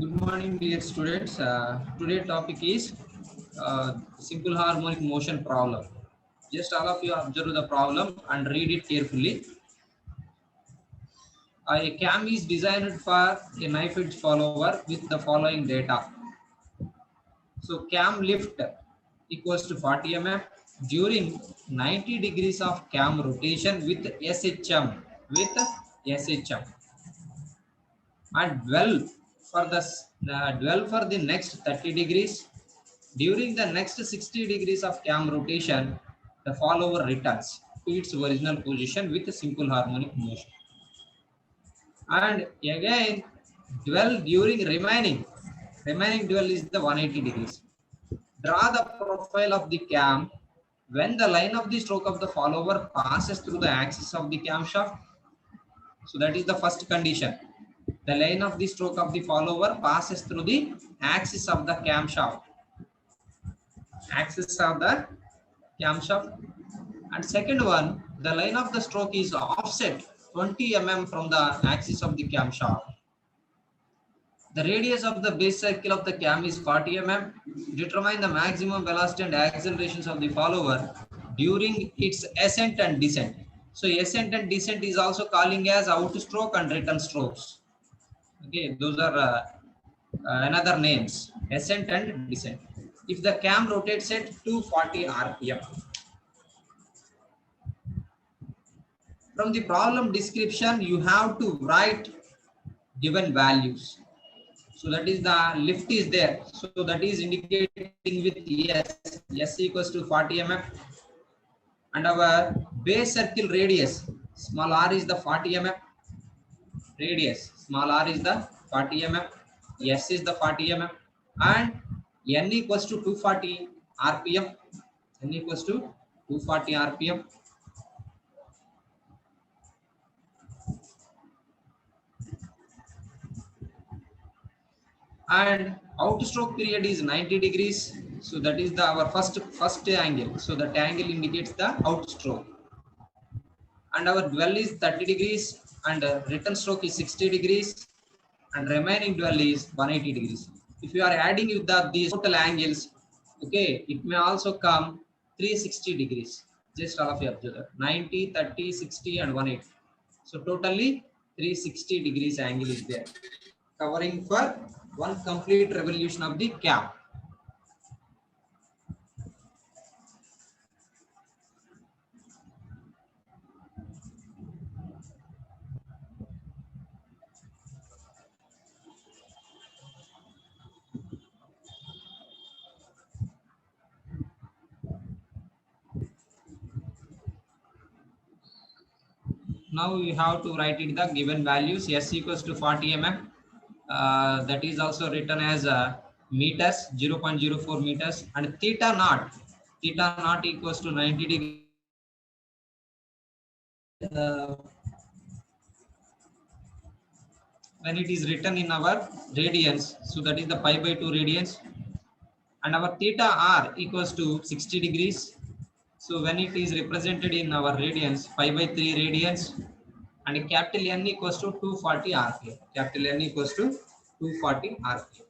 Good morning, dear students. Today topic is simple harmonic motion problem. Just all of you observe the problem and read it carefully. A cam is designed for a knife edge follower with the following data. So cam lift equals to 40 mm during 90 degrees of cam rotation with SHM and dwell for the next 30 degrees. During the next 60 degrees of cam rotation, the follower returns to its original position with a simple harmonic motion. And again, dwell during remaining dwell is the 180 degrees. Draw the profile of the cam when the line of the stroke of the follower passes through the axis of the camshaft. So that is the first condition. The line of the stroke of the follower passes through the axis of the camshaft. Axis of the camshaft. And second one, the line of the stroke is offset 20 mm from the axis of the camshaft. The radius of the base circle of the cam is 40 mm. Determine the maximum velocity and accelerations of the follower during its ascent and descent. So ascent and descent is also calling as outstroke and return strokes. Okay, those are another names, ascent and descent. If the cam rotates at 240 rpm. From the problem description, you have to write given values. So that is the lift is there. So that is indicating with S. S equals to 40 mm. And our base circle radius, small r is the 40 mm. Radius, small r is the 40 mm. S is the 40 mm. And N equals to 240 rpm. N equals to 240 rpm. And outstroke period is 90 degrees. So that is the our first angle. So that angle indicates the outstroke. And our dwell is 30 degrees and return stroke is 60 degrees and remaining dwell is 180 degrees. If you are adding with these total angles, okay, it may also come 360 degrees. Just all of you observe that 90, 30, 60 and 180. So totally 360 degrees angle is there, covering for one complete revolution of the cam. Now you have to write it the given values. S equals to 40 mm. That is also written as meters, 0.04 meters, and theta naught equals to 90 degrees. When it is written in our radians, so that is the pi by 2 radians, and our theta r equals to 60 degrees. So when it is represented in our radians, pi by 3 radians, and capital N equals to 240 rpm. Capital N equals to 240 rpm.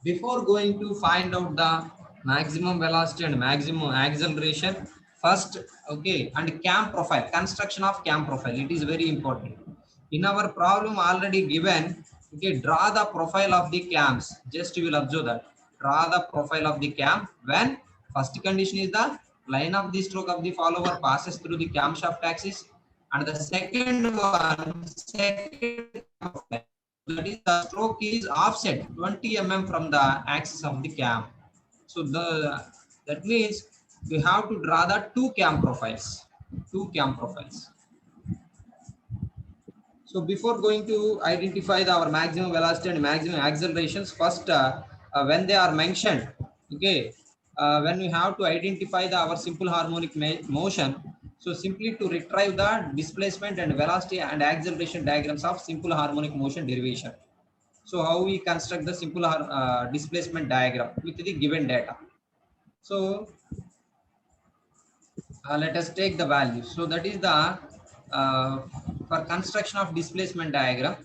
Before going to find out the maximum velocity and maximum acceleration, first, okay, and cam profile, construction of cam profile, it is very important. In our problem already given, okay, draw the profile of the cams. Just you will observe that. Draw the profile of the cam when first condition is the line of the stroke of the follower passes through the camshaft axis, and the second one, that is the stroke is offset 20 mm from the axis of the cam. So that means we have to draw the two cam profiles. So before going to identify our maximum velocity and maximum accelerations, first when they are mentioned, okay, when we have to identify our simple harmonic motion, so simply to retrieve the displacement and velocity and acceleration diagrams of simple harmonic motion derivation. So how we construct the simple displacement diagram with the given data. So let us take the value. So that is the for construction of displacement diagram.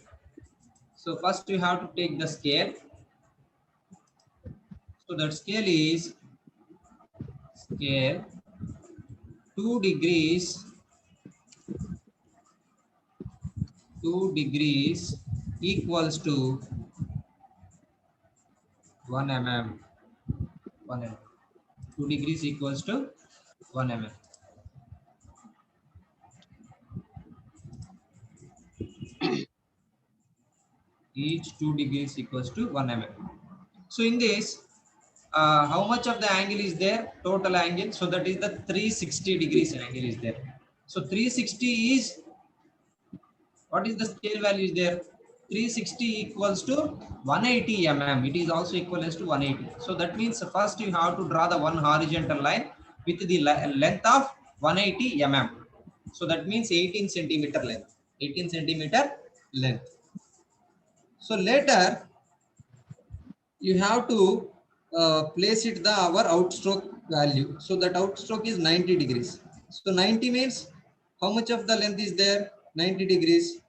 So first you have to take the scale. So that scale is scale 2 degrees 2 degrees equals to 1 mm. 1 mm. 2 degrees equals to 1 mm. Each 2 degrees equals to 1 mm. So in this, how much of the angle is there? Total angle. So that is the 360 degrees angle is there. So 360 is, what is the scale value is there? 360 equals to 180 mm. It is also equivalent to 180. So that means first you have to draw the one horizontal line with the length of 180 mm. So that means 18 centimeter length. 18 centimeter length. So later you have to place it the our outstroke value. So that outstroke is 90 degrees. So 90 means how much of the length is there? 90 degrees.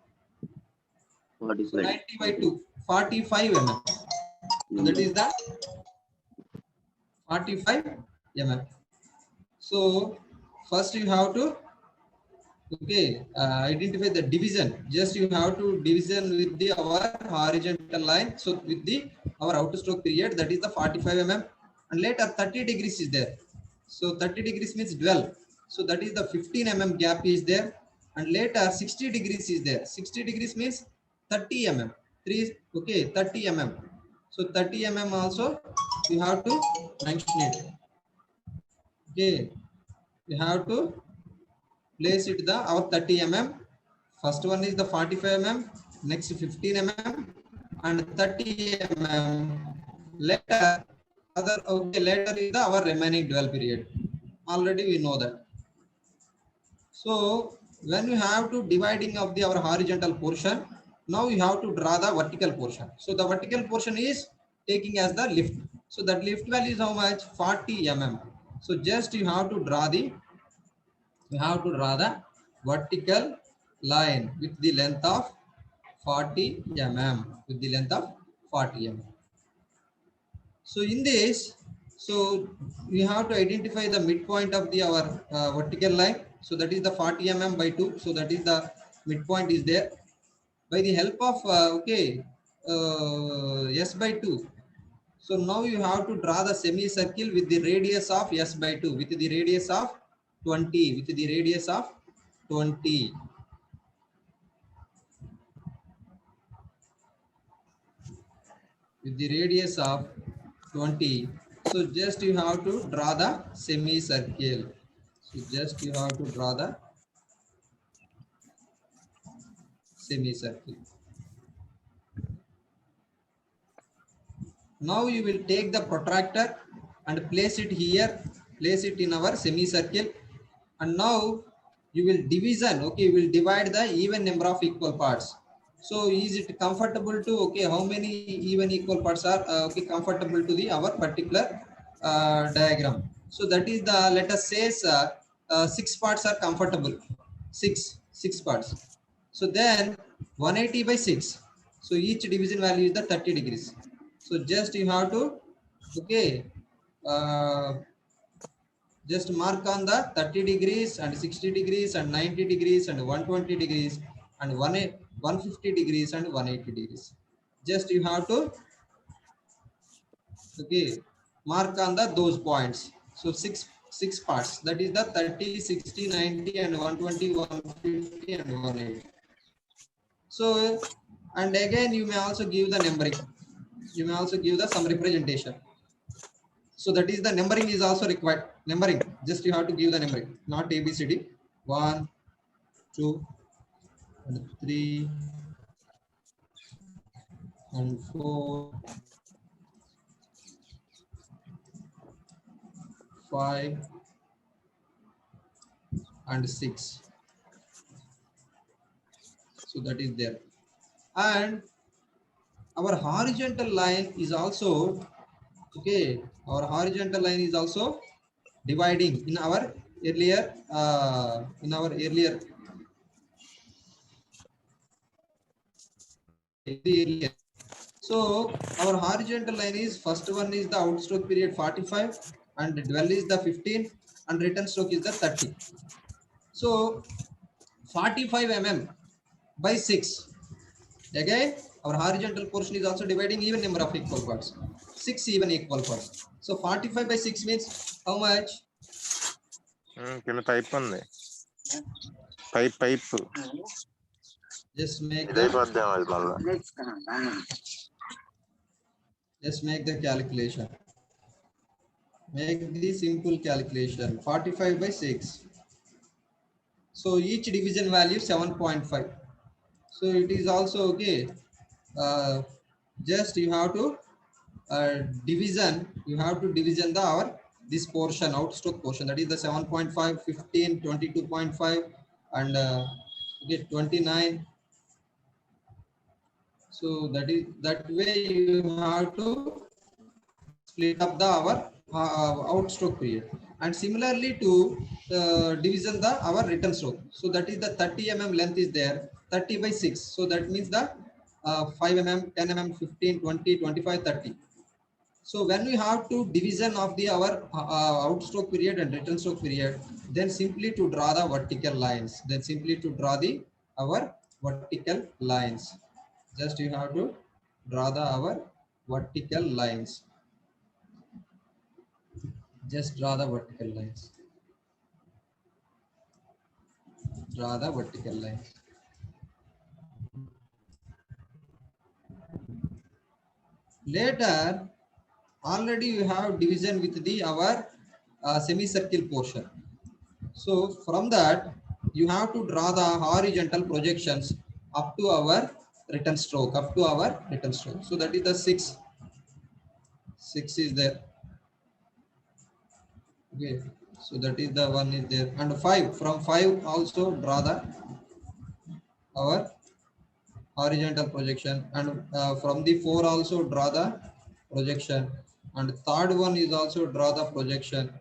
So 45. 90 by 2, 45 mm. So that is the 45 mm. So first you have to identify the division. Just you have to division with the our horizontal line. So with the our outstroke period, that is the 45 mm, and later 30 degrees is there. So 30 degrees means 12. So that is the 15 mm gap is there, and later 60 degrees is there. 60 degrees means 30 mm. 30 mm. So 30 mm also you have to mention it. Okay, you have to place it the our 30 mm. First one is the 45 mm, next 15 mm, and 30 mm. Later later is the our remaining dwell period. Already we know that. So when you have to dividing of the our horizontal portion, now you have to draw the vertical portion. So the vertical portion is taking as the lift. So that lift value is how much? 40 mm. So just you have to draw the vertical line with the length of 40 mm, with the length of 40 mm. So in this, so we have to identify the midpoint of the our vertical line. So that is the 40 mm by 2. So that is the midpoint is there. By the help of s by 2. So now you have to draw the semicircle with the radius of s by 2, with the radius of 20, with the radius of 20. With the radius of 20. So just you have to draw the semicircle. So just you have to draw the semicircle. Now you will take the protractor and place it here, place it in our semicircle, and now you will division. Okay, you will divide the even number of equal parts. So is it comfortable to, okay, how many even equal parts are okay comfortable to the our particular diagram? So that is the, let us say 6 parts are comfortable. Six parts. So then 180 by 6. So each division value is the 30 degrees. So just you have to okay uh, just mark on the 30 degrees and 60 degrees and 90 degrees and 120 degrees and 150 degrees and 180 degrees. Just you have to okay mark on the those points. So six parts, that is the 30, 60, 90 and 120, 150 and 180. So and again you may also give the numbering. You may also give the some representation. So that is the numbering is also required. Numbering, just you have to give the numbering, not ABCD. 1, 2, and 3, and 4, 5, and 6. So that is there. And our horizontal line is also okay. Our horizontal line is also dividing in our earlier earlier. So our horizontal line is first one is the outstroke period 45 and dwell is the 15 and return stroke is the 30. So 45 mm by 6. Again, our horizontal portion is also dividing even number of equal parts. 6 even equal parts. So 45 by 6 means how much? కింద pipe ఉంది pipe Just make ఇదైపోద్దాం అది మళ్ళీ just make the calculation. Make the simple calculation. 45 by 6. So each division value 7.5. So it is also okay. Just you have to division. You have to division the our this portion outstroke portion, that is the 7.5, 15, 22.5 and okay 29. So that way you have to split up the our outstroke period, and similarly to division the our return stroke. So that is the 30 mm length is there, 30 by 6. So that means the 5 mm, 10 mm, 15, 20, 25, 30. So when we have to division of the our outstroke period and return stroke period, then simply to draw the vertical lines. Then simply to draw the our vertical lines. Just you have to draw the our vertical lines. Just draw the vertical lines. Draw the vertical lines. Later, already you have division with the our semicircle portion. So from that, you have to draw the horizontal projections up to our return stroke, up to our return stroke. So that is the 6. 6 is there. Okay. So that is the one is there, and 5. From 5 also draw the our horizontal projection, and from the 4 also draw the projection, and third one is also draw the projection,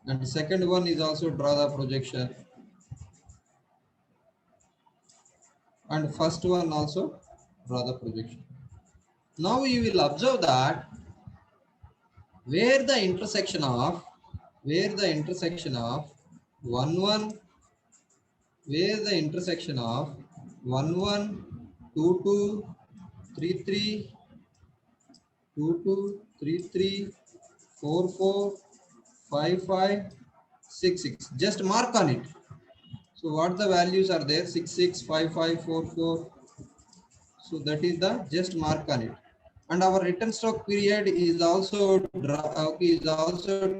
and the second one is also draw the projection, and first one also draw the projection. Now you will observe that where the intersection of 1 1, where the intersection of 1 1, 2 2, 3 3, 2 2, 3 3, 4 4, 5 5, 6 6. Just mark on it. So what the values are there? 6 6, 5 5, 4 4. So that is the just mark on it. And our return stroke period is also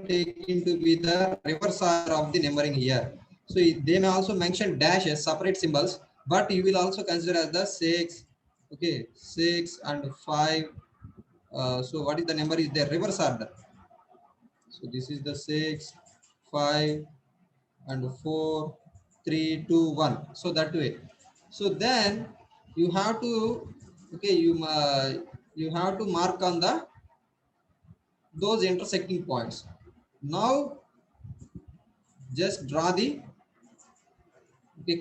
taken to be the reverse order of the numbering here. So they may also mention dashes, separate symbols, but you will also consider as the 6, okay, 6 and 5. So what is the number is there? Reverse order. So this is the 6, 5 and 4, 3, 2, 1. So that way. So then you have to, okay, you have to mark on the those intersecting points. Now just draw the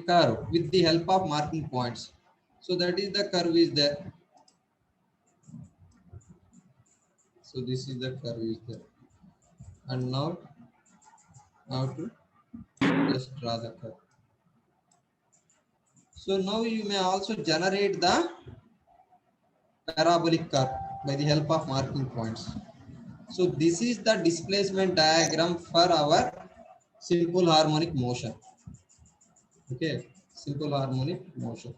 curve with the help of marking points. So that is the curve is there. So this is the curve is there, and now to just draw the curve. So now you may also generate the parabolic curve by the help of marking points. So this is the displacement diagram for our simple harmonic motion. Okay, simple harmonic motion.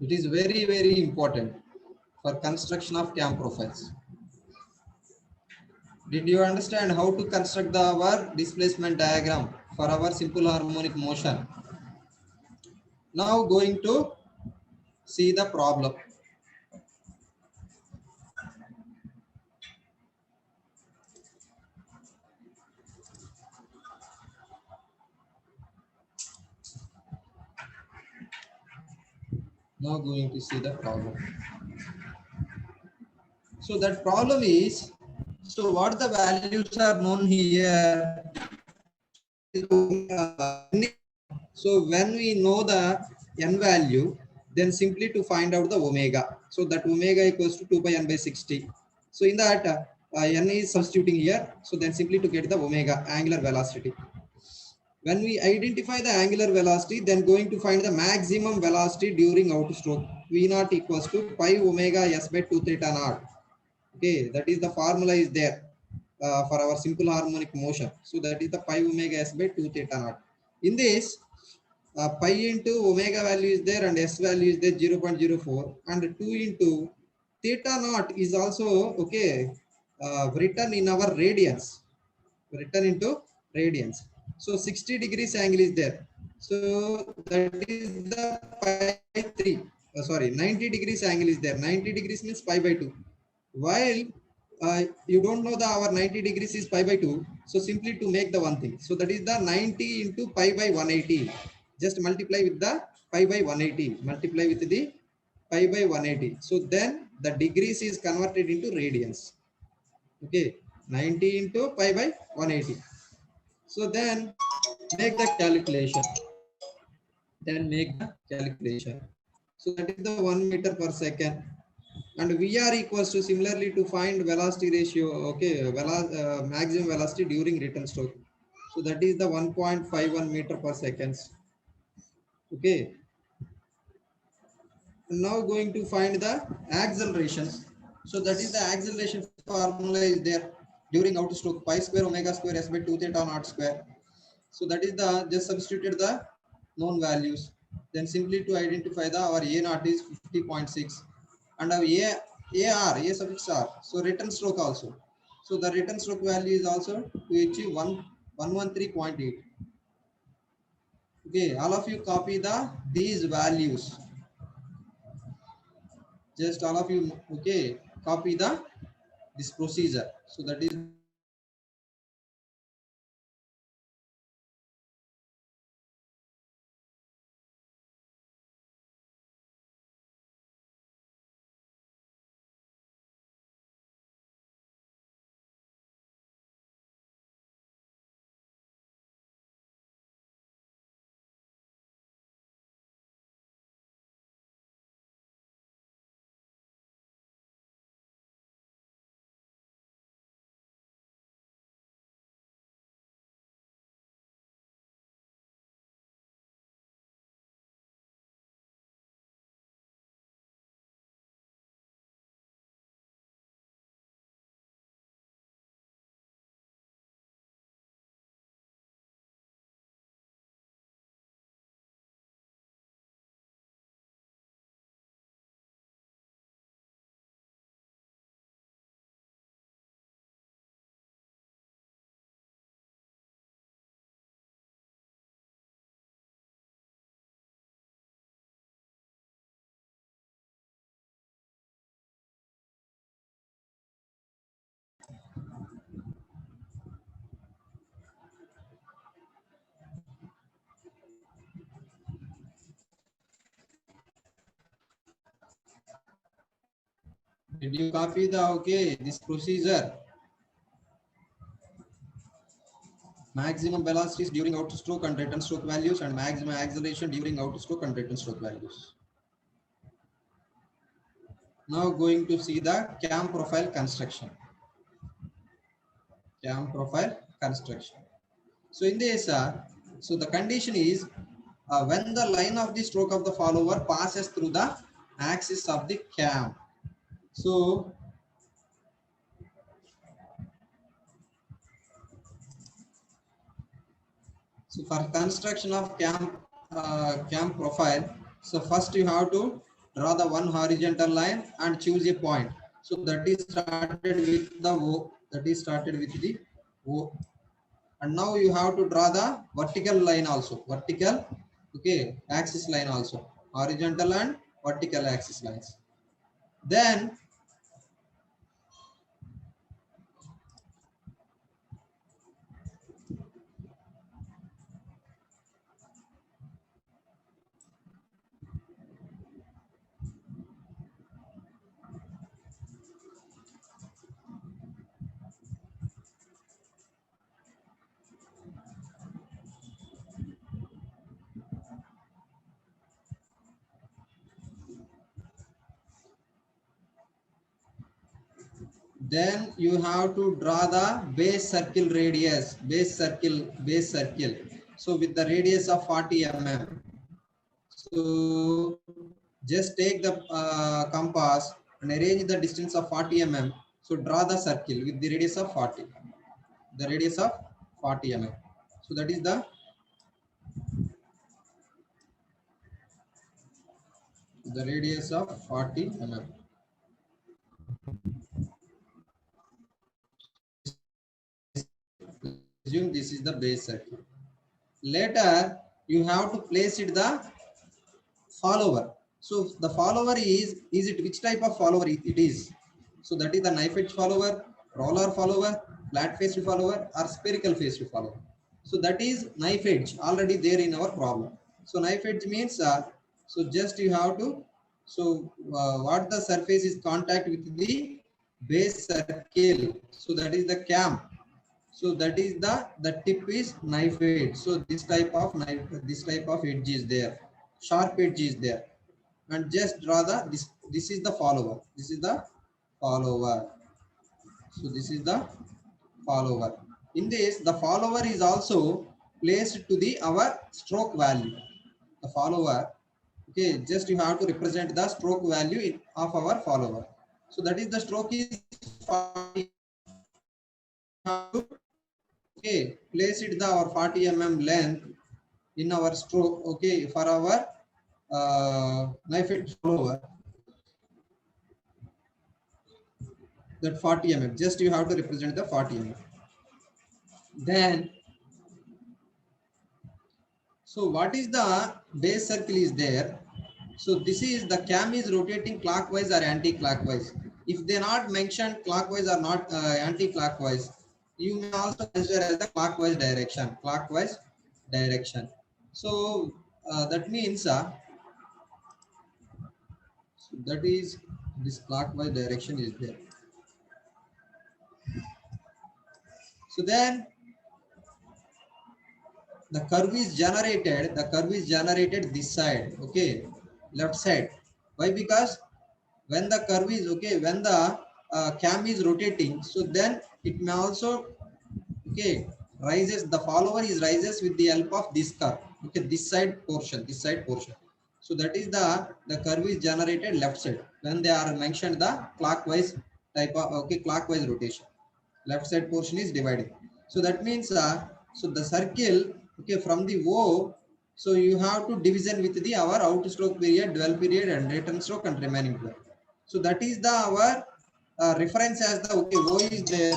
It is very, very important for construction of cam profiles. Did you understand how to construct our displacement diagram for our simple harmonic motion? Now going to see the problem. Now going to see the problem. So that problem is, so what the values are known here. So when we know the n value, then simply to find out the omega. So that omega equals to 2 pi n by 60. So in that n is substituting here. So then simply to get the omega, angular velocity. When we identify the angular velocity, then going to find the maximum velocity during outstroke. V naught equals to pi omega s by 2 theta naught. Okay, that is the formula is there for our simple harmonic motion. So that is the pi omega s by 2 theta naught. In this, pi into omega value is there and s value is there 0.04 and 2 into theta naught is also okay written in our radians, written into radians. So 60 degrees angle is there. So that is the pi 3. Sorry, 90 degrees angle is there. 90 degrees means pi by 2. While you don't know the our 90 degrees is pi by 2. So simply to make the one thing. So that is the 90 into pi by 180. Just multiply with the pi by 180. Multiply with the pi by 180. So then the degrees is converted into radians. Okay, 90 into pi by 180. So then make the calculation. Then make the calculation. So that is the 1 meter per second. And VR equals to similarly to find velocity ratio. Okay, maximum velocity during return stroke. So that is the 1.51 meter per seconds. Okay. And now going to find the accelerations. So that is the acceleration formula is there during outstroke pi square omega square s by 2 theta naught square. So that is the just substituted the known values. Then simply to identify the our A naught is 50.6 and our A suffix R. So return stroke also. So the return stroke value is also to achieve 113.8. Okay, all of you copy these values. Just all of you okay copy this procedure. So that is the did you copy the okay this procedure? Maximum velocities during outstroke and return stroke values and maximum acceleration during outstroke and return stroke values. Now going to see the cam profile construction. Cam profile construction. So in this, so the condition is when the line of the stroke of the follower passes through the axis of the cam. So for construction of cam profile, so first you have to draw the one horizontal line and choose a point. So that is started with the O. That is started with the O. And now you have to draw the vertical line also. Vertical, okay, axis line also. Horizontal and vertical axis lines. Then then you have to draw the base circle radius, base circle. So with the radius of 40 mm. So just take the compass and arrange the distance of 40 mm. So draw the circle with the radius of 40, the radius of 40 mm. So that is the radius of 40 mm. Assume this is the base circle. Later you have to place it the follower. So the follower is it which type of follower it is? So that is the knife edge follower, roller follower, flat faced follower, or spherical faced follower. So that is knife edge already there in our problem. So knife edge means so just you have to, so what the surface is contact with the base circle. So that is the cam. So that is the tip is knife edge. So this type of knife, this type of edge is there, sharp edge is there, and just draw the this is the follower. This is the follower. So this is the follower. In this, the follower is also placed to the our stroke value. The follower, okay, just you have to represent the stroke value of our follower. So that is the stroke is 40. Okay, place it the our 40 mm length in our stroke. Okay, for our knife edge follower, that 40 mm. Just you have to represent the 40 mm. Then, so what is the base circle is there? So this is the cam is rotating clockwise or anti-clockwise. If they not mentioned clockwise or not anti-clockwise, you may also consider as the clockwise direction. Clockwise direction. So that means so that is this clockwise direction is there. So then the curve is generated this side, okay, left side. Why? Because when the curve is okay, when the cam is rotating, so then it may also, okay, rises, the follower is rises with the help of this curve, okay, this side portion. So that is the curve is generated left side when they are mentioned the clockwise type of, okay, clockwise rotation. Left side portion is divided. So that means so the circle, okay, from the O, so you have to division with the our out stroke period, dwell period, and return stroke and remaining dwell. So that is the our reference as the, okay, O is there.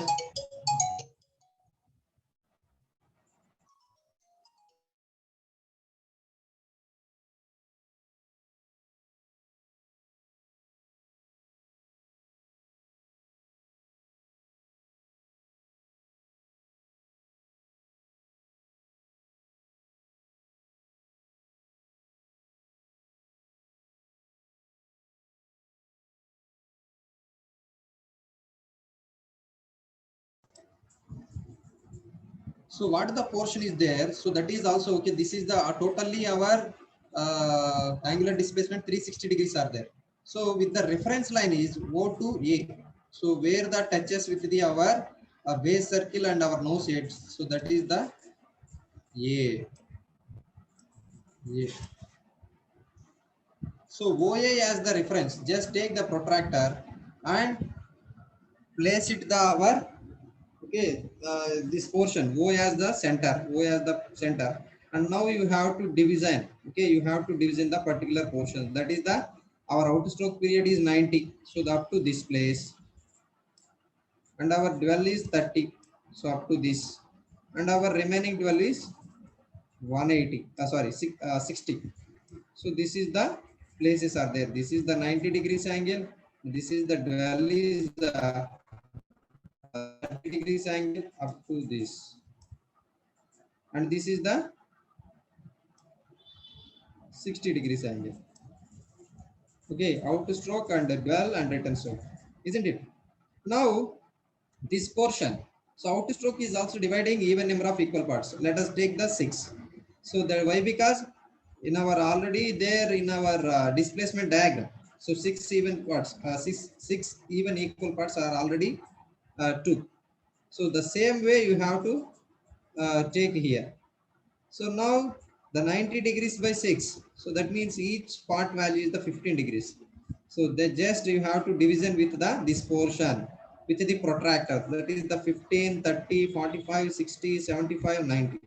So what the portion is there? So that is also, okay, this is the totally our angular displacement 360 degrees are there. So with the reference line is O to A. So where the touches with the our base circle and our nose edge. So that is the A. A. So OA as the reference. Just take the protractor and place it the our, okay, this portion O as the center, and now you have to division, okay, you have to division the particular portion. That is the our out stroke period is 90, so up to this place, and our dwell is 30, so up to this, and our remaining dwell is 180, 60. So this is the places are there. This is the 90 degrees angle, this is the dwell is the 30 degrees angle up to this, and this is the 60 degrees angle. Okay, out stroke and dwell and return stroke, isn't it? Now this portion, so out stroke is also dividing even number of equal parts. Let us take the 6. So that why? Because in our already there in our displacement diagram, so 6 even parts, six even equal parts are already 2. So the same way you have to take here. So now the 90 degrees by 6. So that means each part value is the 15 degrees. So they just you have to division with the this portion with the protractor. That is the 15, 30, 45, 60, 75, 90.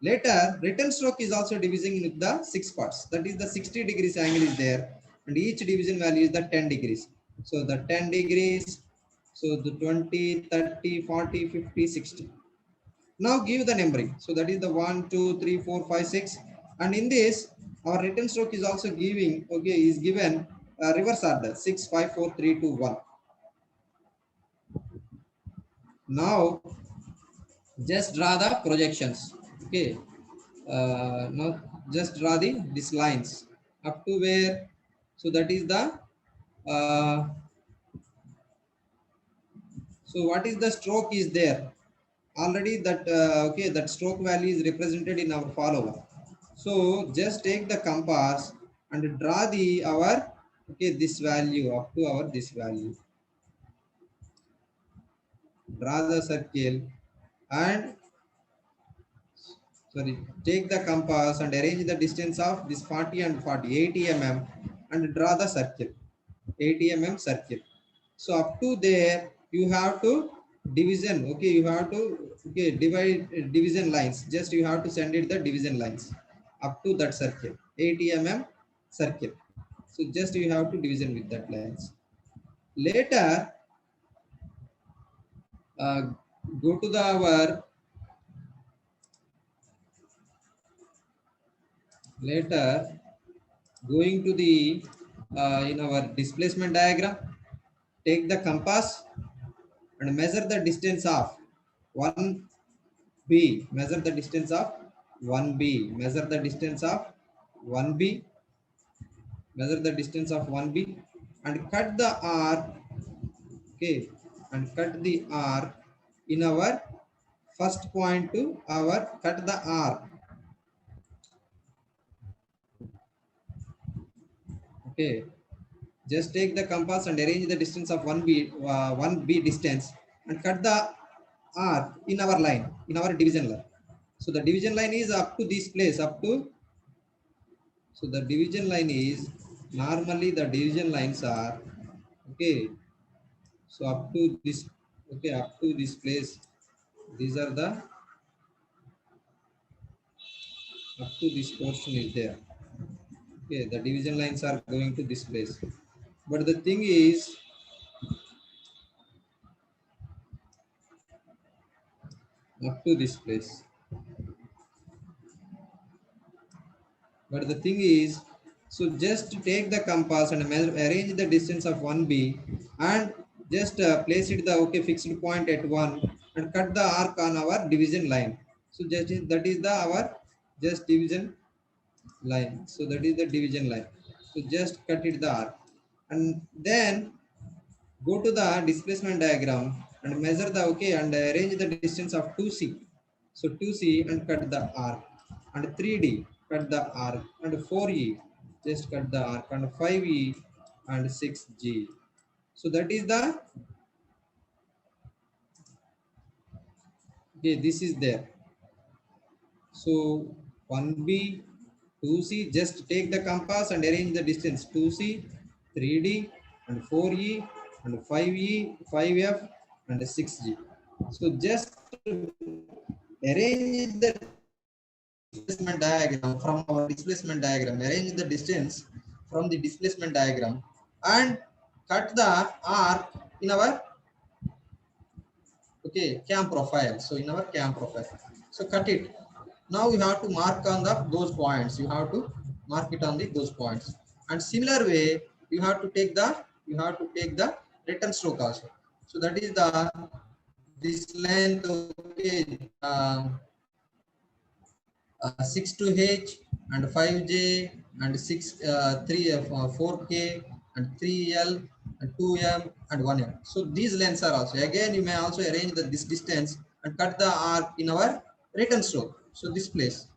Later, return stroke is also dividing with the 6 parts. That is the 60 degrees angle is there, and each division value is the 10 degrees. So the 10 degrees, so the 20, 30, 40, 50, 60. Now give the numbering. So that is the 1, 2, 3, 4, 5, 6. And in this, our return stroke is also giving, okay, is given reverse order 6, 5, 4, 3, 2, 1. Now just draw the projections. Okay. Now just draw these lines up to where. So that is the uh, so what is the stroke is there already that okay, that stroke value is represented in our follower. So just take the compass and draw the our okay this value up to our this value. Draw the circle and sorry, take the compass and arrange the distance of this 40 and 40, 80 mm and draw the circle, 80 mm circle. So up to there, you have to division, okay, you have to, okay, divide division lines. Just you have to send it the division lines up to that circle, 80 mm circle. So just you have to division with that lines. Later, uh, go to the our later going to the in our displacement diagram, take the compass and measure the distance of 1b, measure the distance of 1b, measure the distance of 1b, measure the distance of 1b and cut the r, okay, and cut the r in our first point to our cut the r, okay. Just take the compass and arrange the distance of 1b distance and cut the r in our line, in our division line. So the division line is up to this place, up to, so the division line is normally the division lines are okay. So up to this, okay, up to this place, these are the up to this portion is there. Okay, the division lines are going to this place. But the thing is, up to this place. But the thing is, so just take the compass and arrange the distance of 1b and just place it the okay fixed point at 1 and cut the arc on our division line. So just that is the our just division line. So that is the division line. So just cut it the arc and then go to the displacement diagram and measure the okay and arrange the distance of 2c. So 2c and cut the arc and 3d cut the arc and 4e just cut the arc and 5e and 6g. So that is the okay, this is there. So 1b 2c, just take the compass and arrange the distance 2c, 3d and 4e and 5e, 5f and 6g. So just arrange the displacement diagram from our displacement diagram, arrange the distance from the displacement diagram and cut the arc in our okay cam profile. So in our cam profile, so cut it. Now you have to mark on the those points, you have to mark it on the those points and similar way you have to take the return stroke also. So that is the this length, okay, 6 to h and 5j and 6 3 4k and 3l and 2m and 1m. So these lengths are also again you may also arrange this distance and cut the arc in our return stroke. So this place,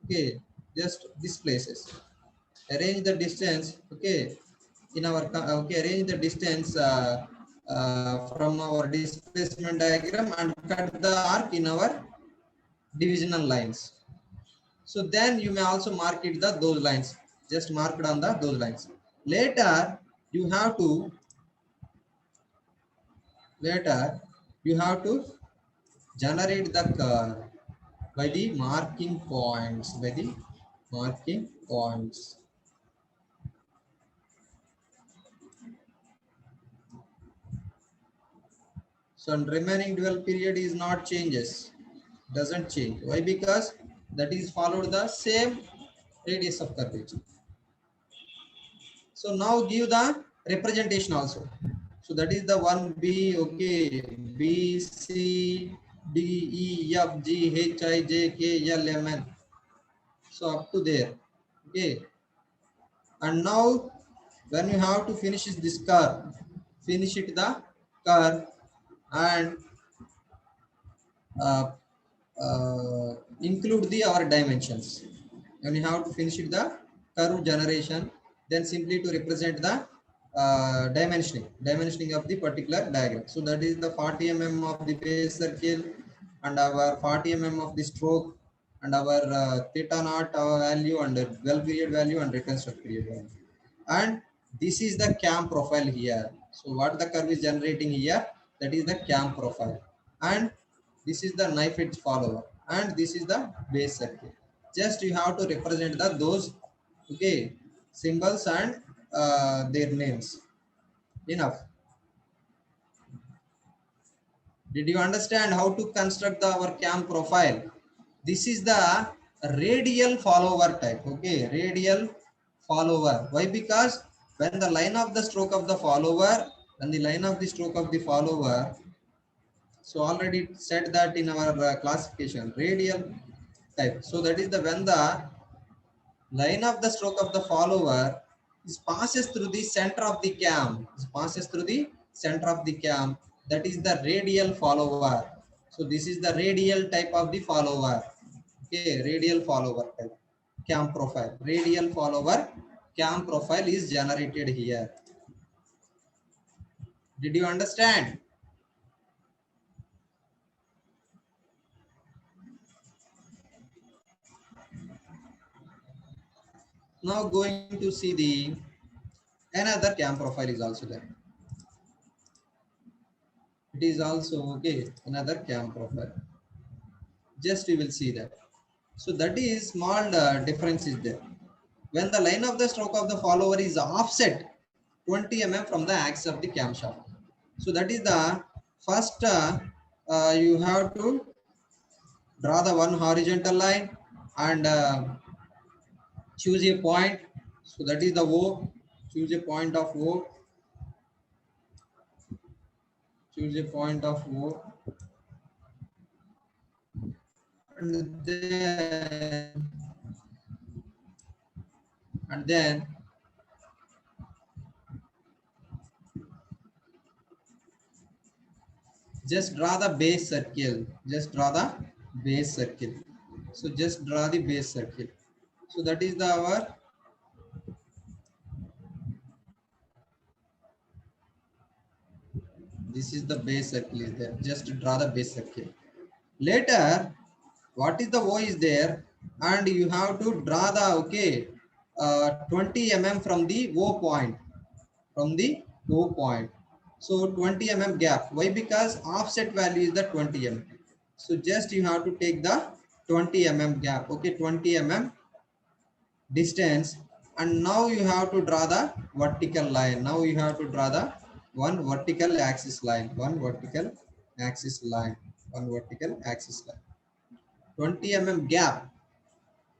okay, just these places arrange the distance, okay, in our okay arrange the distance from our displacement diagram and cut the arc in our divisional lines. So then you may also mark it those lines. Just mark it on those lines. Later you have to generate the curve by the marking points. So remaining dwell period is not changes, doesn't change. Why? Because that is followed the same radius of curvature. So now give the representation also. So that is the 1B, okay, B, C, D, E, F, G, H, I, J, K, L, M, N. So up to there, okay. And now when you have to finish this curve, finish it the curve and uh, include our dimensions. When you have to finish it the curve generation, then simply to represent the dimensioning of the particular diagram. So that is the 40 mm of the base circle and our 40 mm of the stroke and our theta naught our value and the dwell period value and reconstruct period value. And this is the cam profile here. So what the curve is generating here, that is the cam profile. And this is the knife edge follower and this is the base circle. Just you have to represent those, okay, symbols and their names. Enough. Did you understand how to construct our cam profile? This is the radial follower type. Okay, radial follower. Why? Because when the line of the stroke of the follower, so already said that in our classification, radial type. So that is the when the line of the stroke of the follower is passes through the center of the cam. That is the radial follower. So this is the radial type of the follower. Okay, radial follower type. Cam profile. Radial follower cam profile is generated here. Did you understand? Now going to see the another cam profile is also there. It is also okay, another cam profile. Just you will see that. So that is small difference is there. When the line of the stroke of the follower is offset 20 mm from the axis of the camshaft. So that is the first you have to draw the one horizontal line and choose a point. So that is the O. Choose a point of O. And then just draw the base circle. So just draw the base circle. So that is our this is the base circle is there. Just draw the base circle. Later, what is the O is there, and you have to draw the 20 mm from the O point. So 20 mm gap. Why? Because offset value is the 20 mm. So just you have to take the 20 mm gap. Okay, 20 mm distance, and now you have to draw the vertical line. Now you have to draw the one vertical axis line. 20 mm gap.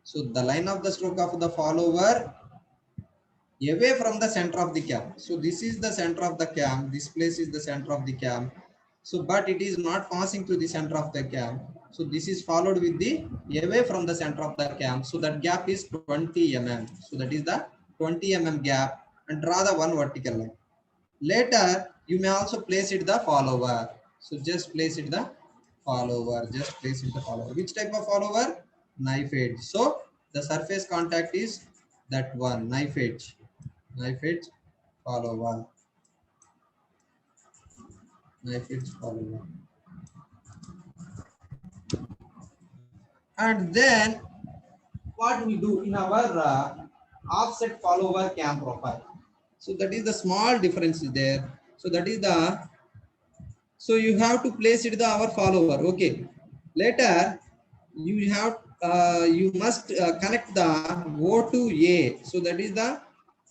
So the line of the stroke of the follower away from the center of the cam. So this is the center of the cam. This place is the center of the cam. So but it is not passing through the center of the cam. So this is followed with the away from the center of the cam. So that gap is 20 mm. So that is the 20 mm gap, and draw the one vertical line. Later you may also place it the follower. So just place it the follower. Which type of follower? Knife edge. So the surface contact is that one, knife edge follower. If it's follower. And then what we do in our offset follower cam profile. So that is the small difference is there. So that is the, so you have to place it the our follower. Okay. Later you have you must connect the O to A. So that is the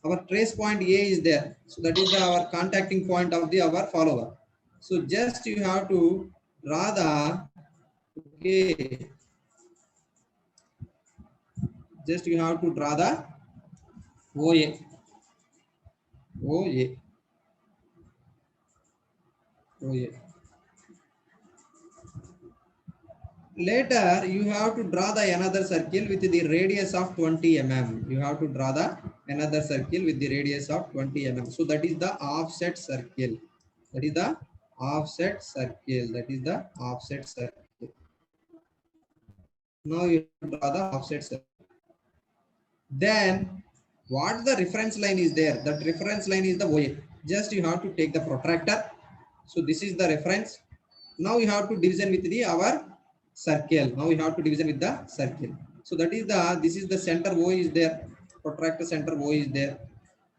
our trace point A is there. So that is the our contacting point of the our follower. So just you have to draw the, okay, just you have to draw the OA. OA. OA. Later, you have to draw the another circle with the radius of 20 mm. You have to draw the another circle with the radius of 20 mm. So that is the offset circle. That is the offset circle. That is the offset circle. Now you draw the offset circle. Then what the reference line is there? That reference line is the OA. Just you have to take the protractor. So this is the reference. Now you have to division with the our circle. Now you have to division with the circle. So that is the, this is the center O is there. Protractor center O is there.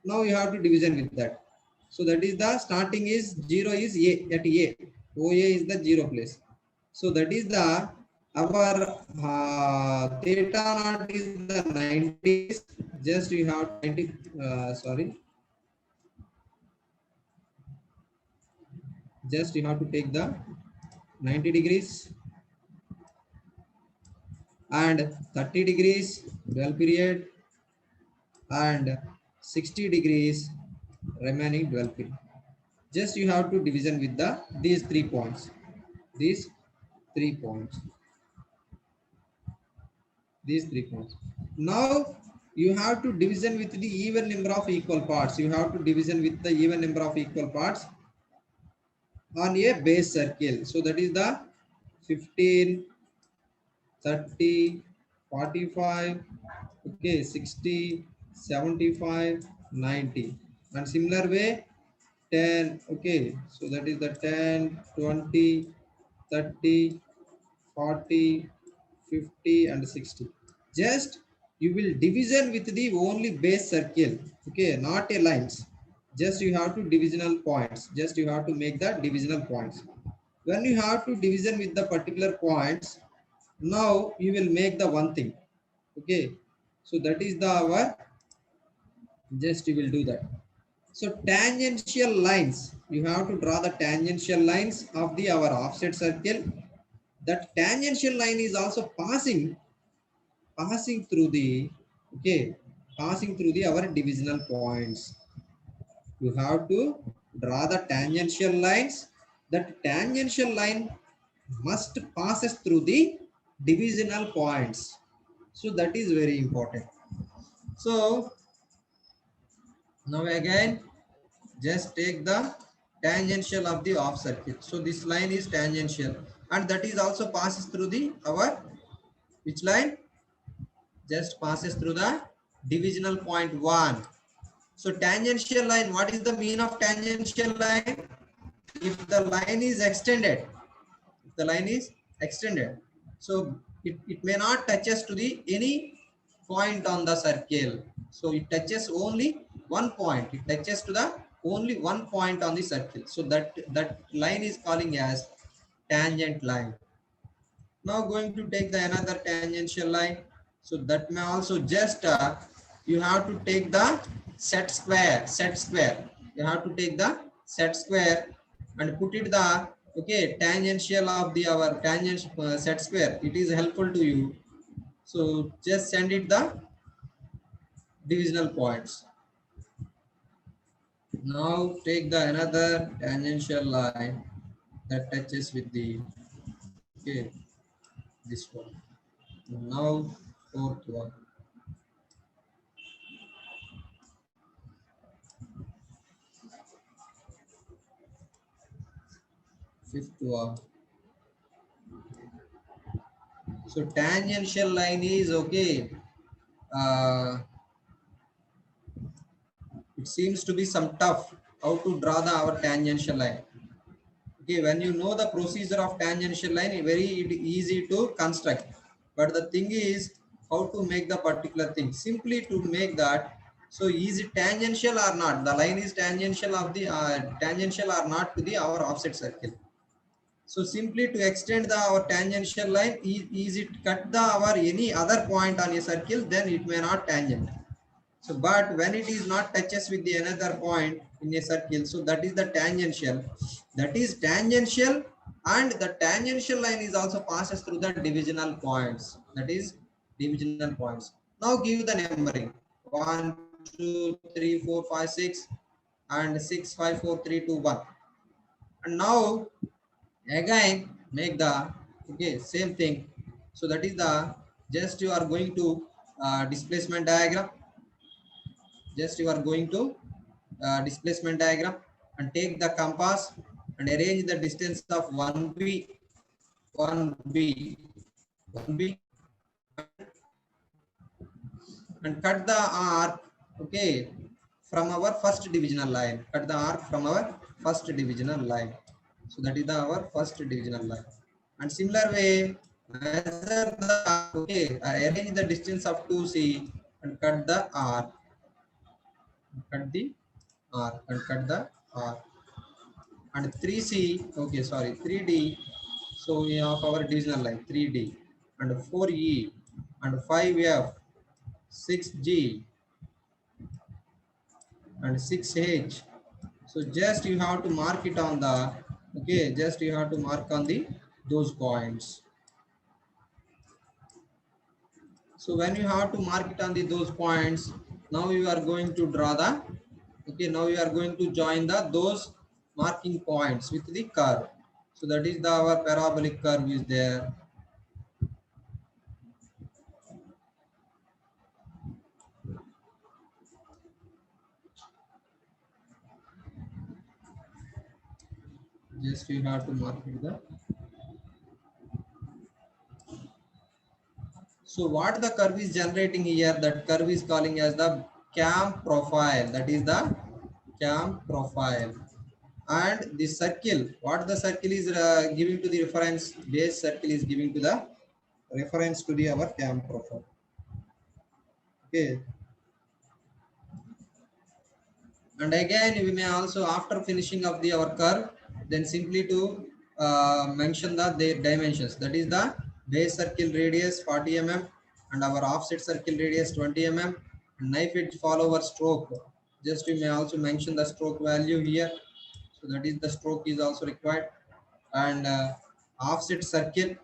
Now you have to division with that. So that is the starting is 0 is A at A. OA is the 0 place. So that is the our theta naught is the 90. Just you have 90. Sorry. Just you have to take the 90 degrees and 30 degrees dwell period and 60 degrees remaining dwell period. Just you have to division with the these 3 points. These 3 points. These 3 points. Now you have to division with the even number of equal parts. You have to division with the even number of equal parts on a base circle. So that is the 15, 30, 45, okay, 60, 75, 90. And similar way 10, okay, so that is the 10, 20, 30, 40, 50 and 60. Just you will division with the only base circle, okay, not a lines. Just you have to divisional points. Just you have to make the divisional points. When you have to division with the particular points, now you will make the one thing, okay. So that is the our, just you will do that. So tangential lines, you have to draw the tangential lines of the our offset circle. That tangential line is also passing through the, okay, passing through the our divisional points. You have to draw the tangential lines. That tangential line must passes through the divisional points. So that is very important. So now again, just take the tangential of the off circuit. So this line is tangential and that is also passes through the our, which line? Just passes through the divisional point 1. So tangential line, what is the mean of tangential line? If the line is extended, if the line is extended, so it may not touches to the any point on the circle. So it touches only one point. It touches to the only one point on the circle. So that line is calling as tangent line. Now going to take the another tangential line. So that may also just you have to take the set square. You have to take the set square and put it the, okay, tangential of the our tangent set square. It is helpful to you. So just send it the divisional points. Now take the another tangential line that touches with the, okay, this one. Now fourth one. Fifth one. So tangential line is, okay. It seems to be some tough how to draw the our tangential line. Okay, when you know the procedure of tangential line, very easy to construct. But the thing is how to make the particular thing. Simply to make that, so is it tangential or not? The line is tangential of the tangential or not to the our offset circle. So simply to extend the our tangential line, is it cut the our any other point on a circle, then it may not tangent. So, but when it is not touches with the another point in a circle, so that is the tangential. That is tangential, and the tangential line is also passes through the divisional points. That is divisional points. Now give the numbering 1, 2, 3, 4, 5, 6, and 6, 5, 4, 3, 2, 1. And now again make the okay same thing. So that is the just you are going to displacement diagram. Just you are going to displacement diagram and take the compass and arrange the distance of 1b, 1b, 1b, and cut the arc, okay, from our first divisional line. Cut the arc from our first divisional line. So that is the our first divisional line. And similar way, measure the okay, arrange the distance of 2c and cut the arc. Cut the arc and cut the arc. And 3c, okay, sorry, 3d. So we have our divisional line 3d and 4e and 5f, 6g and 6h. So just you have to mark it on the okay, just you have to mark on the those points. So when you have to mark it on the those points, now you are going to draw the okay, now you are going to join the those marking points with the curve. So that is the our parabolic curve is there. Just you have to mark it the. So what the curve is generating here, that curve is calling as the cam profile. That is the cam profile. And the circle, what the circle is giving to the reference, base circle is giving to the reference to the our cam profile. Okay. And again, we may also after finishing of the our curve, then simply to mention the their dimensions. That is the base circle radius 40 mm and our offset circle radius 20 mm. And knife edge follower stroke. Just we may also mention the stroke value here. So that is the stroke is also required. And offset circle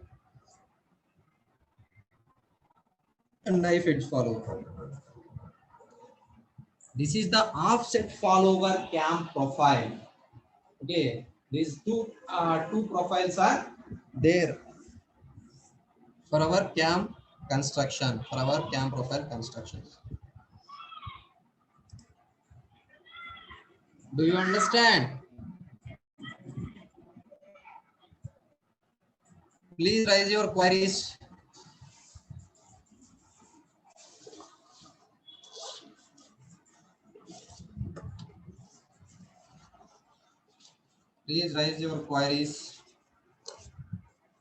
and knife edge follower. This is the offset follower cam profile. Okay, these two profiles are there for our cam construction, for our cam profile construction. Do you understand? Please raise your queries. Please raise your queries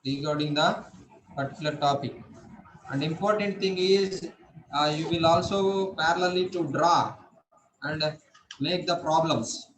regarding the particular topic. And important thing is you will also parallelly to draw and make the problems.